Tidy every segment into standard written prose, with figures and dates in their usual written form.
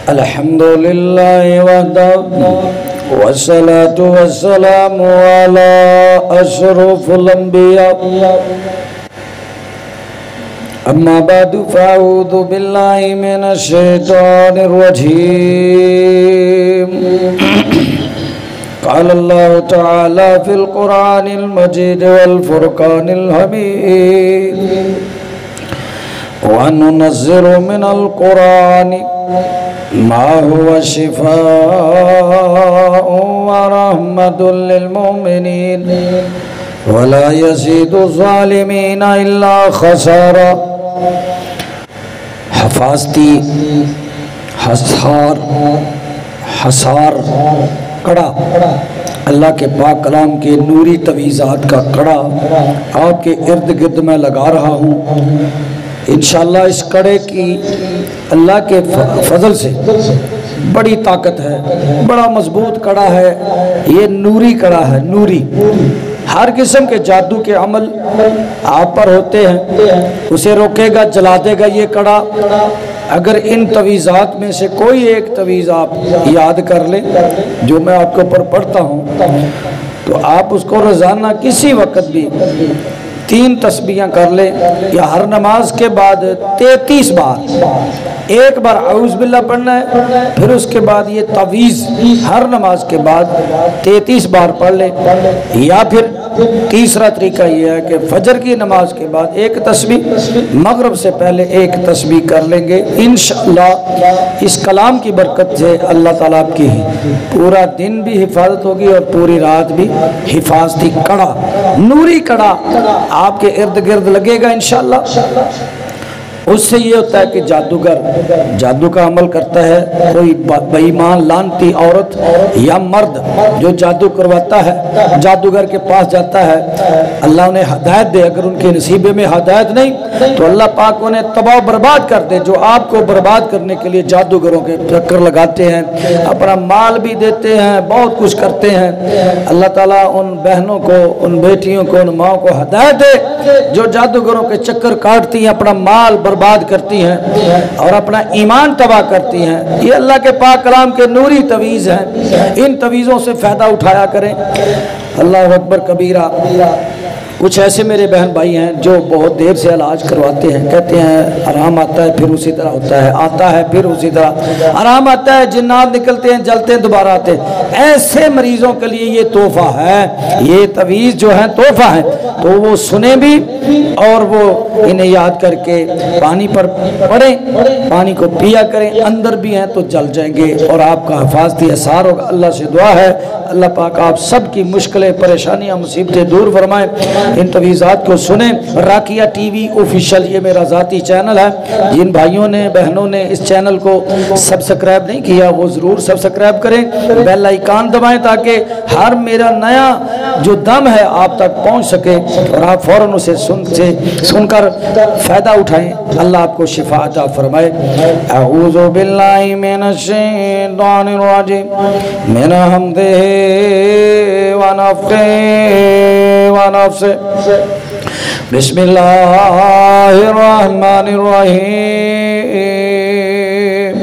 अल्हम्दुलिल्लाहि वहदहु वस्सलातु वस्सलामु अला अशरफिल अंबिया अम्मा बादु फ़अऊज़ु बिल्लाहि मिनश शैतानिर रजीम। क़ाल अल्लाहु तआला फ़िल क़ुरानिल मजीद वल फ़ुरक़ानिल हमीद व नुनज़्ज़िलु मिनल क़ुरानि मा हुवा शिफ़ाअun व रहमतुल लिल मुमिनीन वला यज़ीदु ज़ालिमीना इल्ला ख़सारा। हफाजती हसार कड़ा अल्लाह के पाक कलाम के नूरी तवीज़ात का कड़ा आपके इर्द गिर्द में लगा रहा हूँ। इंशाअल्लाह इस कड़े की अल्लाह के फजल से बड़ी ताकत है, बड़ा मजबूत कड़ा है। ये नूरी कड़ा है, नूरी। हर किस्म के जादू के अमल आप पर होते हैं, उसे रोकेगा, जला देगा ये कड़ा। अगर इन तवीज़ात में से कोई एक तवीज़ आप याद कर लें जो मैं आपके ऊपर पढ़ता हूँ, तो आप उसको रोज़ाना किसी वक्त भी 3 तस्बीहां कर ले, या हर नमाज के बाद 33 बार, एक बार औज़ु बिल्लाह पढ़ना है, फिर उसके बाद ये तवीज़ हर नमाज के बाद 33 बार पढ़ ले। या फिर तीसरा तरीका ये है कि फजर की नमाज के बाद 1 तस्बीह, मगरिब से पहले 1 तस्बीह कर लेंगे। इंशाअल्लाह इस कलाम की बरकत से अल्लाह ताला आपकी पूरा दिन भी हिफाजत होगी और पूरी रात भी हिफाजती कड़ा, नूरी कड़ा आपके इर्द गिर्द लगेगा इंशाअल्लाह। उससे ये होता है कि जादूगर जादू का अमल करता है, कोई बेईमान लानती औरत या मर्द जो जादू करवाता है, जादूगर के पास जाता है, अल्लाह उन्हें हदायत दे। अगर उनके नसीबे में हदायत नहीं तो अल्लाह पाक उन्हें तबाह बर्बाद कर दे। जो आपको बर्बाद करने के लिए जादूगरों के चक्कर लगाते हैं, अपना माल भी देते हैं, बहुत कुछ करते हैं। अल्लाह ताला उन बहनों को, उन बेटियों को, उन माओं को हदायत दे जो जादूगरों के चक्कर काटती हैं, अपना माल बर्बाद करती हैं और अपना ईमान तबाह करती हैं। ये अल्लाह के पाक कलाम के नूरी तवीज़ हैं, इन तवीज़ों से फ़ायदा उठाया करें। अल्लाह अकबर कबीरा। कुछ ऐसे मेरे बहन भाई हैं जो बहुत देर से इलाज करवाते हैं, कहते हैं आराम आता है फिर उसी तरह होता है, आता है फिर उसी तरह, आराम आता है, जिन्नात निकलते हैं, जलते हैं, दोबारा आते हैं। ऐसे मरीजों के लिए ये तोहफा है, ये तवीज़ जो है तोहफा है, तो वो सुने भी और वो इन्हें याद करके पानी पर पड़े, पानी को पिया करें। अंदर भी हैं तो जल जाएंगे और आपका हिफाजती असर होगा। अल्लाह से दुआ है अल्लाह पाक आप सब की मुश्किलें, परेशानियां, मुसीबतें दूर फरमाएं। इन तवीज़ात को सुने। राकिया टीवी ऑफिशियल ये मेरा ज़ाती चैनल है। जिन भाइयों ने, बहनों ने इस चैनल को सब्सक्राइब नहीं किया वो ज़रूर सब्सक्राइब करें, बेल आइकन दबाएं ताकि हर मेरा नया जो दम है आप तक पहुंच सके और आप फ़ौरन उसे सुनकर फ़ायदा उठाएं। अल्लाह आपको शिफा अता फरमाए। अऊज़ु बिल्लाहि मिनश शैतानिर रजीम मिन हम्दिही व नफ़्ख़िही व नफ़्सिही। बिस्मिल्लाहिर्रहमानिर्रहीम।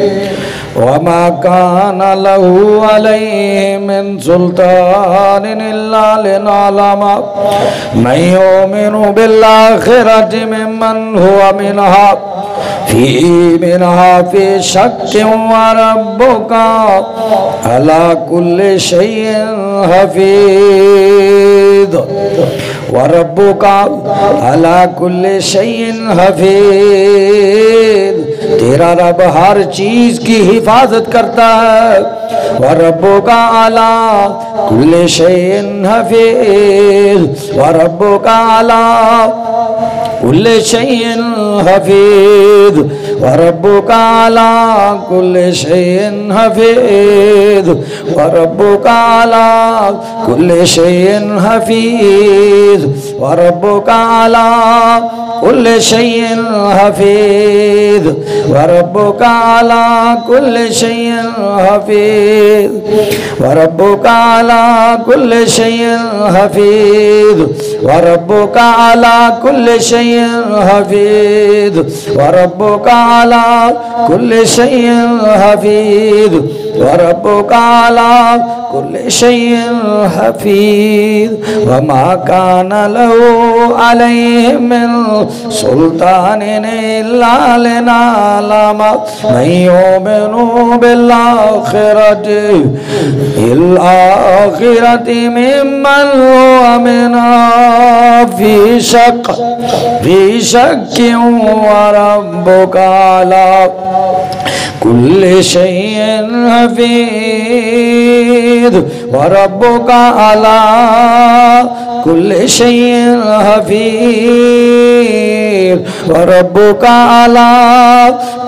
वमा काना लहू अलैहिम मिन सुल्तानिन इल्ला लिनअलमा मन युमिनु बिल्आखिरति मिम्मन हुवा मिनहा फी शक्किन व रब्बुका अला कुल्लि शैइन हफीज़ व रब्बुका अला कुल्लि शैइन हफीज़। तेरा रब हर चीज की हिफाजत करता है। व रब्बुका अला कुल्लि शैइन हफीज़ व रब्बुका अला कुल्लि शैइन हफीज़ व रब्बुका अला कुल्लि शैइन हफीज़ व रब्बुका अला कुल्लि शैइन हफीज़ व रब्बुका अला कुल्ले शैइन हफीज व रब्बुका अला कुल्ले शैइन हफीज व रब्बुका अला कुल्ले शैइन हफीज व रब्बुका अला कुल्ले शैइन हफीज व रब्बुका अला कुल्ले शैइन हफीज व रब्बुका अला कुल्ले शैइन हफीज व मा कान लहू अलैहिम मिन सुल्तानिन इल्ला लिनअलमा मन युमिनु बिल-आखिरति मिम्मन हुवा मिनहा फी शक्किन व रब्बुका अला कुल्ले शैइन हफीज व रब्बुका अला कुल्ले शैइन हफीज व रब्बुका अला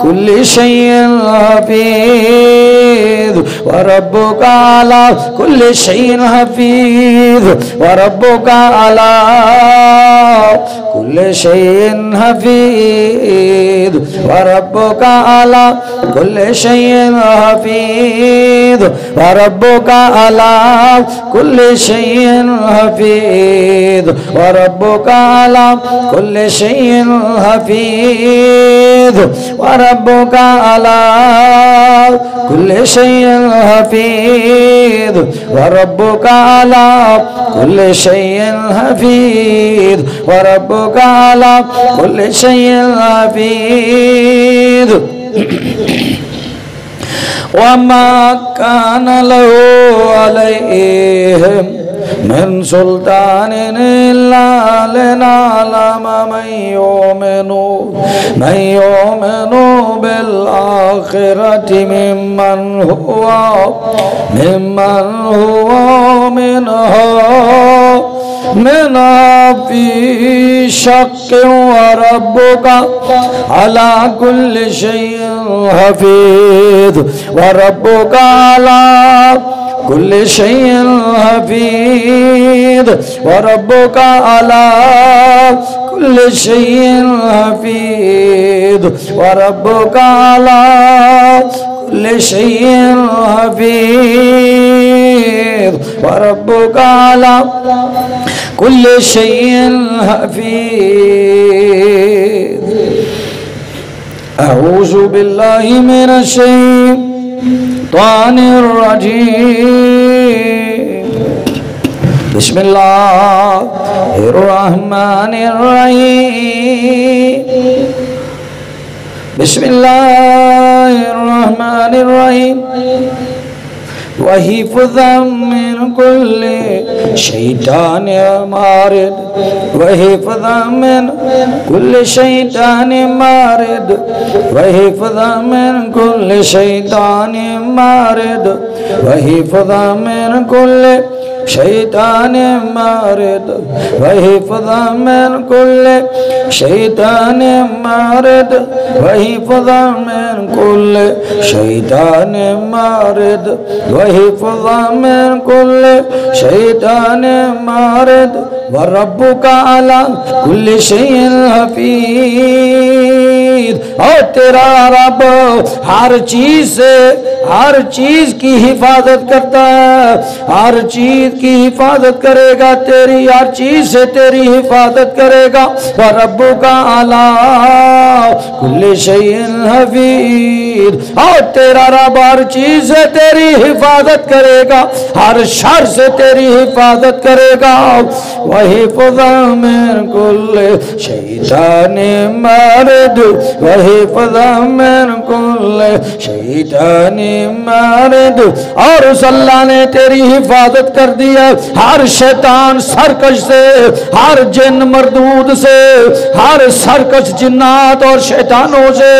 कुल्ले शैइन हफीज व रब्बुका अला कुल्ले शैइन हफीज व रब्बुका अला कुल्ले शैइन हफीज व रब्बुका अला कुल्ले शैइन हफीज व रब्बुका अला कुल्ले शैइन हफीज व रब्बुका अला कुल्ले शैइन हफीज व रब्बुका अला कुल्ले शैइन हफीज व रब्बुका अला कुल्ले शैइन हफीज व रब्बुका अला कुल्ले शैइन हफीज वमा कान लहू अलैहिम मिन सुल्तानिन इल्ला लिनअलमा मन युमिनु बिल-आखिरति मिम्मन हुवा मिनहा फी शक्किन व रब्बुका अला कुल्li शैइन हफीज व रब्बुका अला कुल्ले शैइन हफीज व रब्बुका अला कुल्ले शैइन हफीज व रब्बुका अला कुल्ले शैइन हफीज व रब्बुका अला कुल्ले शैइन हफीज। अऊज़ु बिल्लाहि मिनश शैतानिर रजीम। बिस्मिल्लाहिर रहमानिर रहीम। बिस्मिल्लाहिर रहमानिर रहीम। वहिफ़्ज़न मिन कुल्लि शैतानिन मारिद वहिफ़्ज़न मिन कुल्लि शैतानिन मारिद वहिफ़्ज़न मिन कुल्लि शैतानिन मारिद वहिफ़्ज़न मिन कुल्लि शैतानिन मारिद वहिफ़्ज़न मिन कुल्लि शैतानिन मारिद वहिफ़्ज़न मिन कुल्लि शैतानिन मारिद वहिफ़्ज़न मिन कुल्लि शैतानिन मारिद व रब्बुका अला कुल्लि शैइन हफीज। और तेरा रब हर चीज की हिफाजत करता है, हर चीज की हिफाजत करेगा, तेरी हर चीज से तेरी हिफाजत करेगा। व रब्बुका अला कुल्लि शैइन हफीज। और तेरा रब हर चीज से तेरी हिफाजत करेगा, हर शर से तेरी हिफाजत करेगा। वहिफ़्ज़न मिन कुल्लि शैतानिन मारिद वहिफ़्ज़न मिन कुल्लि शैतानिन मारिद। और उस अल्लाह ने तेरी हिफाजत कर दिया हर शैतान सरकश से, हर जिन मरदूद से, हर सरकश जिन्नात और शैतानों से।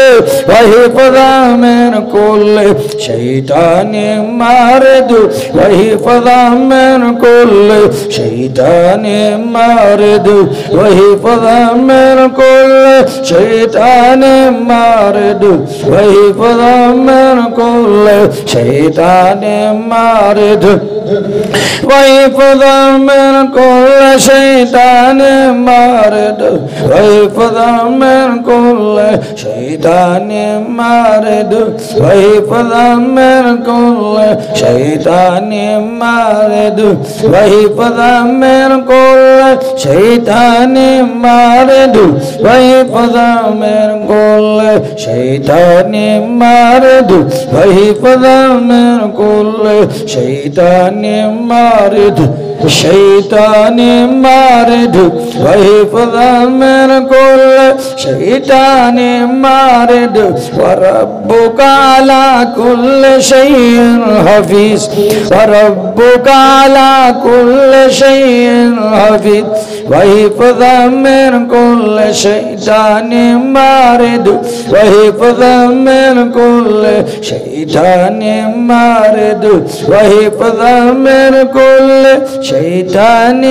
वहिफ़्ज़न मिन कुल्लि शैतानिन मारिद वहिफ़्ज़न मिन कुल्लि शैतानिन मारिद वहिफ़्ज़न मिन कुल्लि शैतानिन मारिद वहिफ़्ज़न मिन कुल्लि शैतानिन मारिद। वहिफ़्ज़ा मिन कुल्लि शैतान मारिद वहिफ़्ज़ा मिन कुल्लि शैतान मारिद वहिफ़्ज़ा मिन कुल्लि शैतान मारिद वहिफ़्ज़ा मिन कुल्लि शैतान मारिद वहिफ़्ज़ा मिन कुल्लि शैतान मारिद वहिफ़्ज़ा मिन कुल्लि शैतान मारिद शैतान मारिद वहिफ़्ज़ा मिन कुल्लि शैतान मारिद वरब्बुका अला कुल्लि शैइन हफ़ीज़ वरब्बुका अला कुल्लि शैइन हफ़ीज़ वहिफ़्ज़ा मिन कुल्लि शैतान मारिद वहिफ़्ज़ा मिन कुल्लि शैतान मारिद वहिफ़्ज़ा मिन कुल्लि शैतान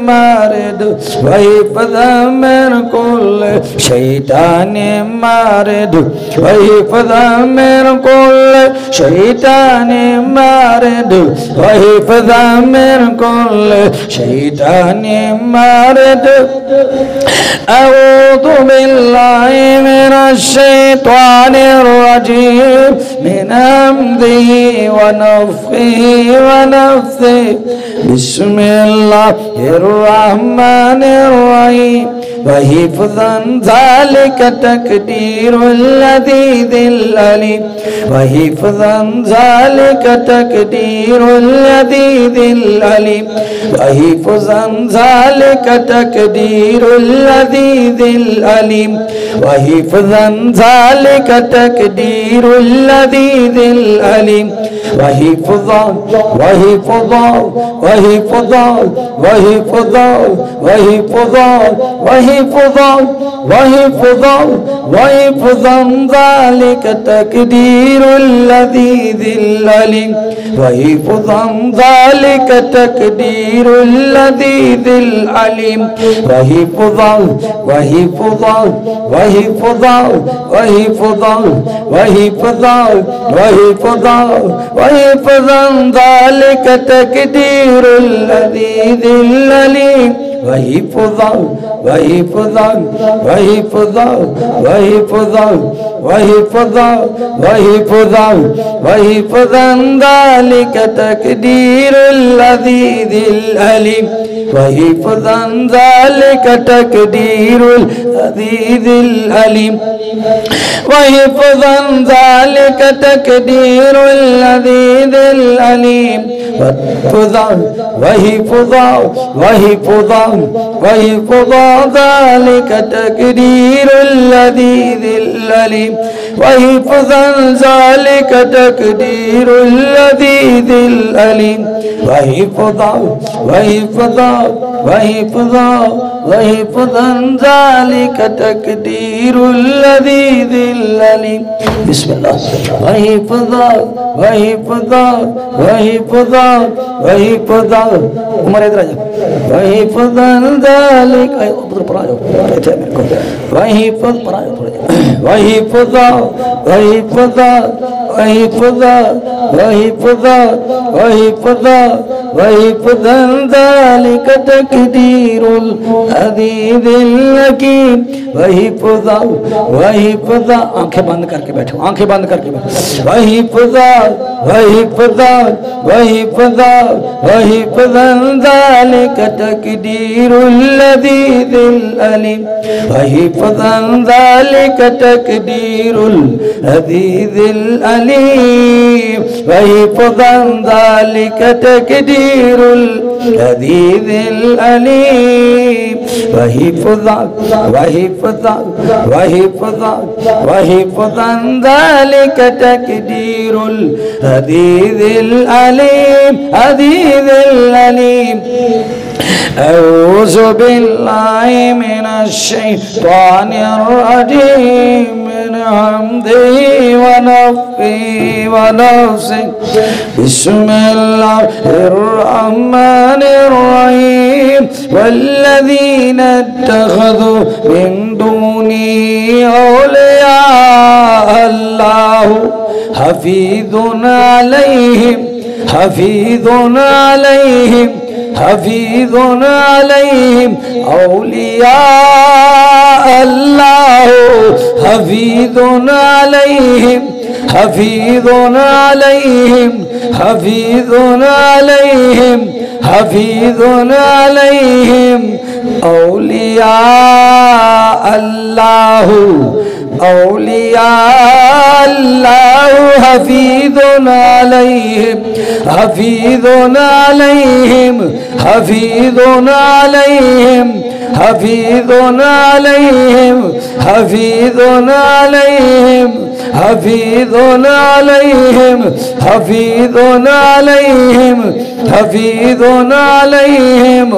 मारिद वहिफ़्ज़ा मिन कुल्लि शैतान मारिद वहिफ़्ज़ा मिन कुल्लि शैतान मारिद वहिफ़्ज़ा मिन कुल्लि शैतान मारिद अऊज़ु बिल्लाहि मिनश शैतानिर रजीम मिन हम्ज़िहि व नफ़्ख़िहि व नफ़्सिहि बिस्मिल्लाहिर रहमानिर रहीम वहिफ़्ज़न ज़ालिका तक़दीरुल अज़ीज़िल अलीम वहिफ़्ज़न ज़ालिका तक़दीरुल अज़ीज़िल अलीम वहिफ़्ज़न ज़ालिका तक़दीरुल अज़ीज़िल अलीम वहिफ़्ज़न ज़ालिका तक़दीरुल अज़ीज़िल अलीम वहिफ़्ज़ा वहिफ़्ज़ा वहिफ़्ज़ा वहिफ़्ज़ा वहिफ़्ज़ा वहिफ़्ज़ा वहिफ़्ज़ा वहिफ़्ज़न ज़ालिका तक़दीरुल अज़ीज़िल अलीम वहिफ़्ज़न ज़ालिका तक़दीरुल अज़ीज़िल अलीम वहिफ़्ज़ा वहिफ़्ज़ा वहिफ़्ज़ा वहिफ़्ज़ा वहिफ़्ज़ा वहिफ़्ज़ा वहिफ़्ज़न ज़ालिका तक़दीरुल अज़ीज़िल अलीम वहिफ़्ज़ा वहिफ़्ज़ा वहिफ़्ज़ा वहिफ़्ज़ा वहिफ़्ज़ा वहिफ़्ज़ा वहिफ़्ज़न ज़ालिका तक़दीरुल अज़ीज़िल अलीम वहिफ़्ज़न ज़ालिका तक़दीरुल अज़ीज़िल अलीम वहिफ़्ज़न ज़ालिका तक़दीरुल अज़ीज़िल अलीम वहिफ़्ज़ा वहिफ़्ज़ा वहिफ़्ज़ा वहिफ़्ज़ा ज़ालिका तक़दीरुल अज़ीज़िल अलीम वहिफ़्ज़न ज़ालिका तक़दीरुल अज़ीज़िल अलीम वहिफ़्ज़ा वहिफ़्ज़ा वहिफ़्ज़ा वहिफ़्ज़न ज़ालिका तक़दीरुल अज़ीज़िल अलीम बिस्मिल्लाह वहिफ़्ज़ा वहिफ़्ज़ा वहिफ़्ज़ा वहिफ़्ज़ा उमर इधर आ जा वहिफ़्ज़न ज़ालिका उधर पर आ जाओ इधर मेरे को वहिफ़्ज़ पर आ जाओ थोड़ा वहिफ़्ज़ा वहिफ़्ज़ा वहिफ़्ज़ा वहिफ़्ज़ा वहिफ़्ज़ा वहिफ़्ज़न ज़ालिका तक़दीरुल अज़ीज़िल हकीम वहिफ़्ज़ा वहिफ़्ज़ा आंखें बंद करके बैठो आंखें बंद करके बैठो वहिफ़्ज़ा वहिफ़्ज़ा वहिफ़्ज़ा वहिफ़्ज़न ज़ालिका तक़दीरुल अज़ीज़िल अलीम वहिफ़्ज़न ज़ालिका तक़दीरुल अज़ीज़िल अलीम वहिफ़्ज़न ज़ालिका तक़दीरुल अज़ीज़िल अलीम वहिफ़्ज़ा वहिफ़्ज़ा वहिफ़्ज़ा वहिफ़्ज़न ज़ालिका तक़दीरुल अज़ीज़िल अलीम अज़ीज़िल अलीम अऊज़ु बिल्लाहि मिनश शैतानिर रजीम मिन हम्ज़िहि व नफ़्ख़िहि व नफ़्सिहि बिस्मिल्लाहिर रहमानिर रहीम वल्लज़ीना इत्तख़ज़ू मिन दूनी औलिया अल्लाहु हफ़ीज़ुन अलैहिम हफीज़ुन अलैहिम हफीज़ुन अलैहिम औलिया अल्लाह हफीज़ुन अलैहिम हफीज़ुन अलैहिम हफीज़ुन अलैहिम हफीज़ुन अलैहिम औलिया अल्लाह औलिया अल्लाह हफीज़ुन अलैहिम हफीज़ुन अलैहिम हफीज़ुन अलैहिम हफीज़ुन अलैहिम हफीज़ुन अलैहिम हफीज़ुन अलैहिम हफीज़ुन अलैहिम हफीज़ुन अलैहिम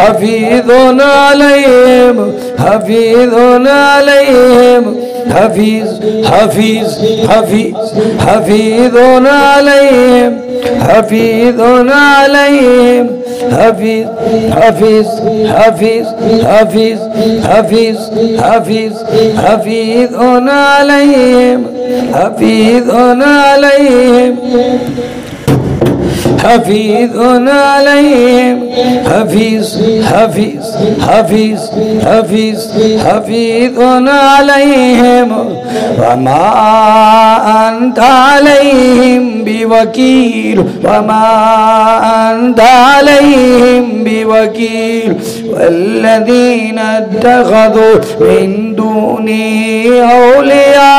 हफीज़ुन अलैहिम हफीज़ुन अलैहिम हफीज़ हफीज़ हफीज़ हफीज़ुन अलैहिम हफीज़ुन अलैहिम हफीज़ हफीज़ हफीज़ हफीज़ हफीज़ हफीज़ हफीज़ुन अलैहिम हफीज़ुन अलैहिम हफीज़ुन अलैहिम हफीज़ हफीज़ हफीज़ हफीज़ हफीज़ुन अलैहिम वमा अंता अलैहिम बिवकील वमा अंता अलैहिम बिवकील वल्लज़ीना इत्तख़ज़ू मिन दूनी औलिया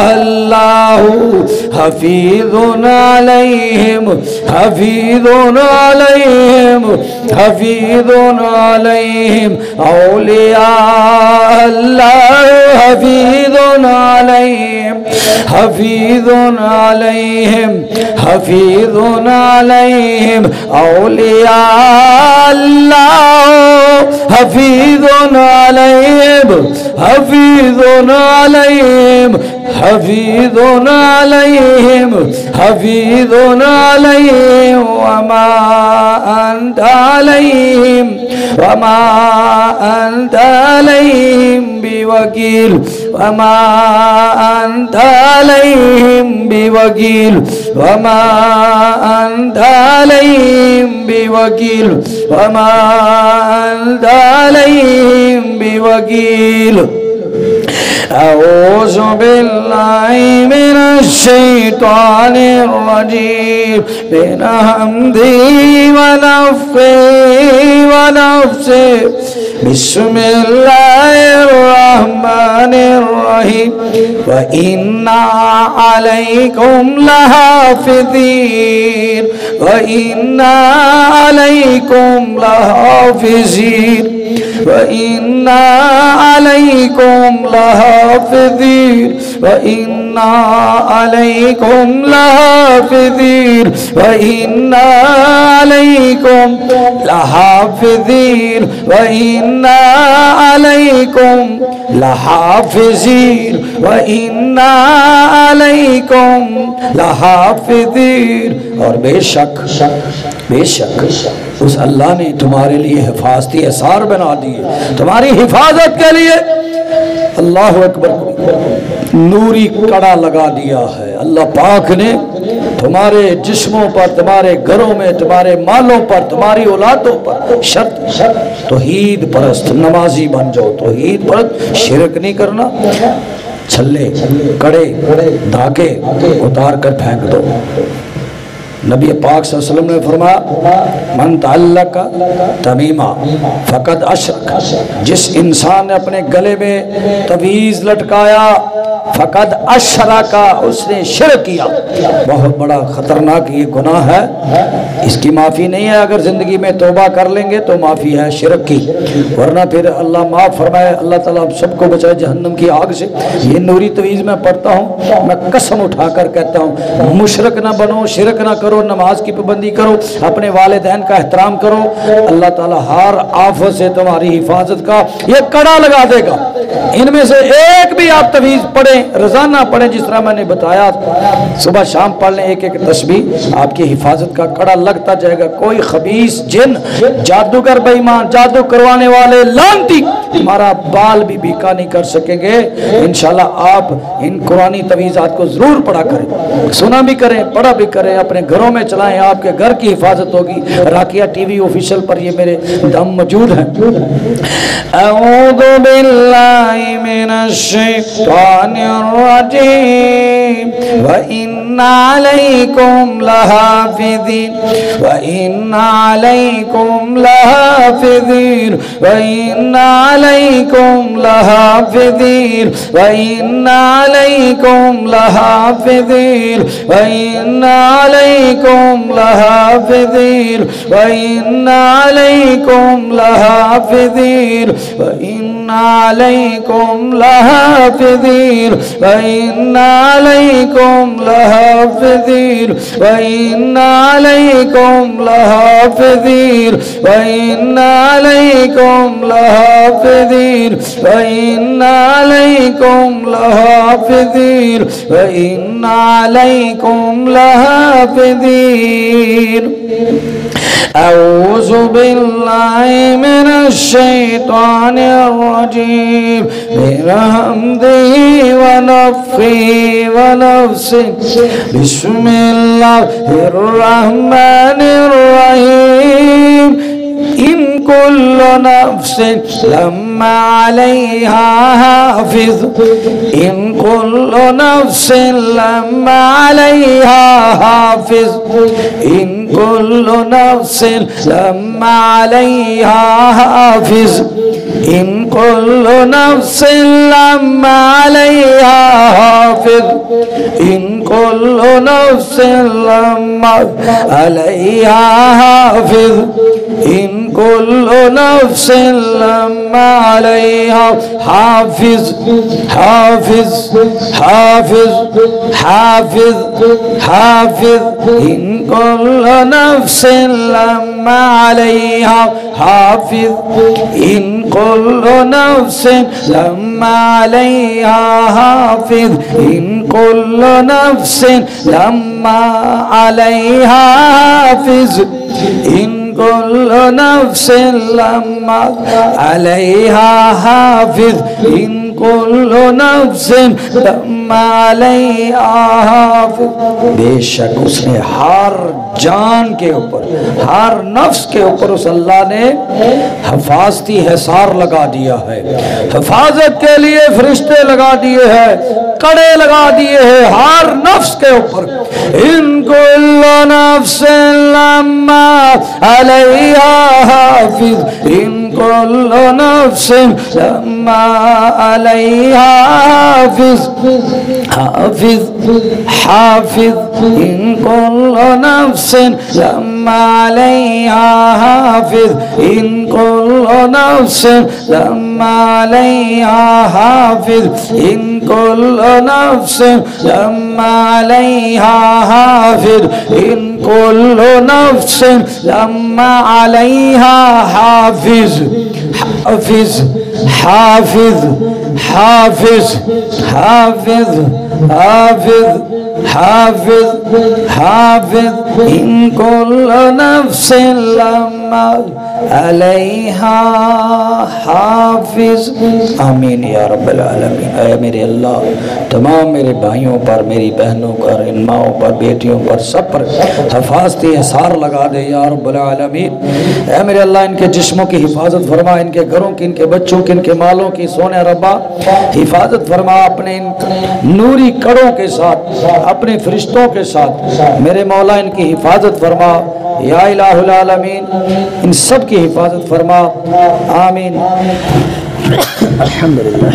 अल्लाहु हफीज़ुन अलैहिम हफीज़ुन अलैहिम हफीज़ुन अलैहिम औलिया अल्लाह हफीज़ुन अलैहिम हफीज़ुन अलैहिम हफीज़ुन अलैहिम औलिया अल्लाह हफीज़ुन अलैहिम हफीज़ुन अलैहिम हफीज़ुन अलैहिम हफीज़ुन अलैहिम वमा अंता अलैहिम वमा अंता अलैहिम बिवकील वमा अंता अलैहिम बिवकील वमा अंता अलैहिम बिवकील वमा अंता अलैहिम बिवकील अऊज़ु बिल्लाहि मिनश शैतानिर रजीम मिन हम्दिही व नफ़्ख़िही व नफ़्सिही बिस्मिल्लाहिर रहमानिर रहीम व इन्ना अलैकुम लहाफ़िज़ीन व इन्ना अलैकुम लहाफ़िज़ीन व इन्ना अलैकुम लहाफ़िज़ीन व इन्ना अलैकुम लहाफ़िज़ीन व इन्ना अलैकुम लहाफ़िज़ीन व इन्ना अलैकुम लहाफ़िज़ीन व इन्ना अलैकुम लहाफ़िज़ीन। और बेशक बेशक उस अल्लाह ने तुम्हारे लिए हिफाजती एसार बना दिए, तुम्हारी हिफाजत के लिए अल्लाह अकबर नूरी कड़ा लगा दिया है। अल्लाह पाक ने तुम्हारे जिस्मों पर, तुम्हारे घरों में, तुम्हारे मालों पर, तुम्हारी औलादों पर शर्त तौहीद परस्त नमाजी बन जाओ, तौहीद परस्त, शिरक नहीं करना, छल्ले कड़े धागे उतार कर फेंक दो। नबी पाक सल्लल्लाहु अलैहि वसल्लम ने फरमाया मन तअल्लक़ तमीमा फ़क़द अशरक, जिस इंसान ने अपने गले में तवीज़ लटकाया फ़क़द अशरका, उसने शिरक किया। बहुत बड़ा ख़तरनाक ये गुनाह है, इसकी माफ़ी नहीं है। अगर ज़िंदगी में तौबा कर लेंगे तो माफ़ी है शिरक की, वरना फिर अल्लाह माफ़ फरमाए। अल्लाह ताला आप सबको बचाए जहन्नम की आग से। ये नूरी तवीज़ मैं पढ़ता हूँ, मैं कसम उठाकर कहता हूँ मुशरक ना बनो, शिरक ना करो, नमाज की पाबंदी करो, अपने वालिदैन का एहतराम करो। अल्लाह ताला हर आफत से तुम्हारी हिफाजत का ये कड़ा लगा देगा। इनमें से एक भी आप तवीज़ पढ़ें, रोजाना पढ़ें, जिस तरह मैंने बताया, सुबह शाम पढ़ लें एक एक तस्बीह, आपकी हिफाजत का कड़ा लगता जाएगा। कोई खबीस जिन, जादूगर, बेईमान, जादू करवाने वाले, लानती हमारा बाल भी बीका नहीं कर सकेंगे। इंशाल्लाह आप इन कुरानी तवीज़ात को ज़रूर पढ़ा करें, सुना भी करें, पढ़ा भी करें, अपने घरों में चलाएं, आपके घर की हिफाजत होगी। राकिया टीवी ऑफिशियल पर ये मेरे दम मौजूद है। अऊज़ु बिल्लाहि मिनश शैतानिर रजीम व इन्ना अलैकुम लहाफ़िज़ीन व इन्ना अलैकुम लहाफ़िज़ीन व इन्ना अलैकुम लहाफ़िज़ीन व इन्ना अलैकुम लहाफ़िज़ीन व इन्ना अलैकुम लहाफ़िज़ीन व इन्ना अलैकुम लहाफ़िज़ीन व इन्ना अलैकुम लहाफ़िज़ीन व इन्ना अलैकुम लहाफ़िज़ीन व इन्ना अलैकुम लहाफ़िज़ीन व इन्ना अलैकुम लहाफ़िज़ीन व इन्ना अलैकुम लहाफ़िज़ीन व इन्ना अलैकुम लहाफ़िज़ीन। अऊज़ु बिल्लाहि मिनश शैतानिर रजीम मिन हम्दिही व नफ़्ख़िही व नफ़्सिही बिस्मिल्लाहिर रहमानिर रहीम। इन कुल्लु नफ्सिन लम्मा अलैहा हाफ़िज़ इन कुल्लु नफ्सिन लम्मा अलैहा हाफ़िज़ इन कुल्लु नफ्सिन लम्मा अलैहा हाफ़िज़ इन कुल्लु नफ्सिन लम्मा अलैहा हाफ़िज़ इन कुल्लु नफ्सिन लम्मा अलैहा हाफ़िज़ इन कुल्लु नफ्सिन लम्मा अलैहा हाफ़िज़ हाफ़िज़ हाफ़िज़ हाफ़िज़ हाफ़िज़ इन कुल्लु नफ्सिन लम्मा अलैहा हाफ़िज़ इन कुल्लु नफ्सिन लम्मा अलैहा हाफ़िज़ इन कुल्लु नफ्सिन लम्मा अलैहा हाफ़िज़ इन कुल्लु नफ्सिन लम्मा अलैहा हाफ़िज़ इन कुल्लु नफ्सिन लम्मा अलैहा हाफ़िज़। बेशक उसने हर जान के ऊपर, हर नफ्स के ऊपर उस अल्लाह ने हिफाजती हिसार लगा दिया है। हिफाजत के लिए फरिश्ते लगा दिए हैं, कड़े लगा दिए हैं हर नफ्स के ऊपर। इन कुल्लु नफ्सिन लम्मा अलैहा हाफ़िज़ इन कुल्लु नफ्सिन लम्मा अलैहा हाफ़िज़ हाफ़िज़ हाफ़िज़ इन कुल्लु नफ्सिन लम्मा अलैहा हाफ़िज़ इन कुल्लु नफ्सिन लम्मा अलैहा हाफ़िज़ इन कुल्लु नफ्सिन लम्मा अलैहा हाफ़िज़ इन कुल्लु नफ्सिन लम्मा अलैहा हाफ़िज़ हाफ़िज़ हाफ़िज़ हाफ़िज़ हाफ़िज़ हाफ़िज़ हाफ़िज़ हाफ़िज़ इन कुल्लु नफ्सिन लम्मा अलैहा हाफ़िज़। आमीन या रब्बल आलमीन। ऐ मेरे अल्लाह, तमाम मेरे भाइयों पर, मेरी बहनों पर, इन माओं पर, बेटियों पर, सब पर हिफाजती हिसार लगा दे या रब्बल आलमीन। ऐ मेरे अल्लाह, इनके जिस्मों की हिफाजत फरमा, इनके घरों की, इनके बच्चों की, इनके मालों की सोने रब्बा हिफाजत फरमा। अपने इन नूरी कड़ों के साथ, अपने फरिश्तों के साथ मेरे मौला इनकी हिफाजत फरमा या इलाहुल आलमीन। इन सब की हिफाजत फरमा। आमीन। अल्हम्दुलिल्लाह।